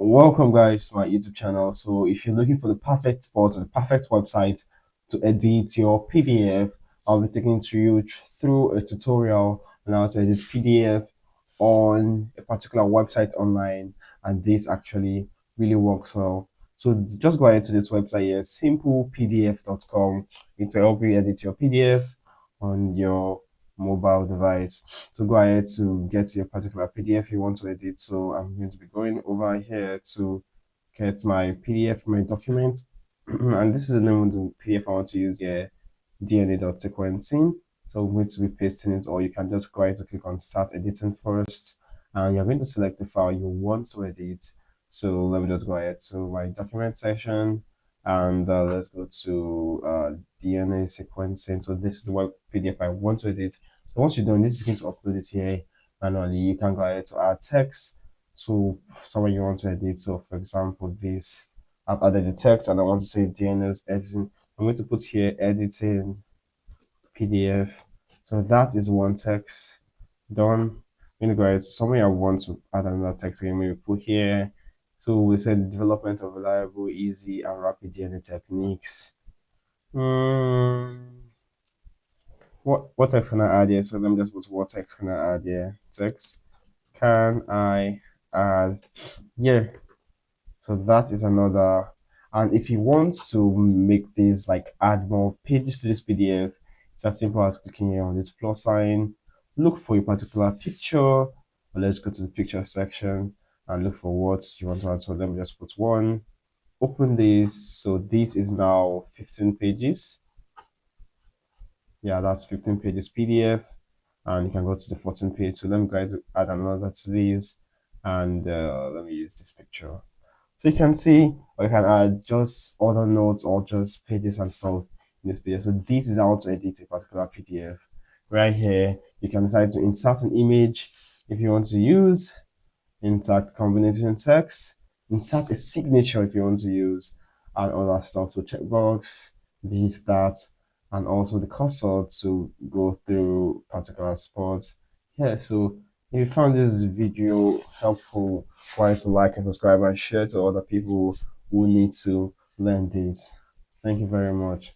Welcome, guys, to my YouTube channel. So, if you're looking for the perfect spot or the perfect website to edit your PDF, I'll be taking to you through a tutorial on how to edit PDF on a particular website online, and this actually really works well. So, just go ahead to this website here, simplepdf.com. It will help you edit your PDF on your mobile device. So go ahead to get your particular PDF you want to edit. So I'm going to be going over here to get my PDF from my document. And this is the name of the PDF I want to use here, DNA.sequencing. So I'm going to be pasting it, or you can just go ahead to click on start editing first. And you're going to select the file you want to edit. So let me just go ahead to my document section, and let's go to DNA sequencing. So this is the web PDF I want to edit. So once you're done, this is going to upload it here manually. You can go ahead to add text. So somewhere you want to edit. So for example, this I've added the text and I want to say DNS editing. I'm going to put here editing PDF. So that is one text done. I'm going to go ahead to somewhere I want to add another text again. Maybe put here. So we said development of reliable, easy, and rapid DNA techniques. What text can I add here? So let me just put what text can I add here? Text can I add? Yeah. So that is another. And if you want to make this like add more pages to this PDF, it's as simple as clicking here on this plus sign. Look for a particular picture. Or let's go to the picture section and look for what you want to add. So let me just put one. Open this. So this is now 15 pages. Yeah, that's 15 pages PDF, and you can go to the 14 page. So let me go ahead to add another to these, and let me use this picture. So you can see, or you can add just other notes or just pages and stuff in this PDF. So this is how to edit a particular PDF. Right here, you can decide to insert an image if you want to use, insert combination text, insert a signature if you want to use, and other stuff. So checkbox, this, that, and also the cursor to go through particular spots. Yeah, so if you found this video helpful, why to like and subscribe and share to other people who need to learn this. Thank you very much.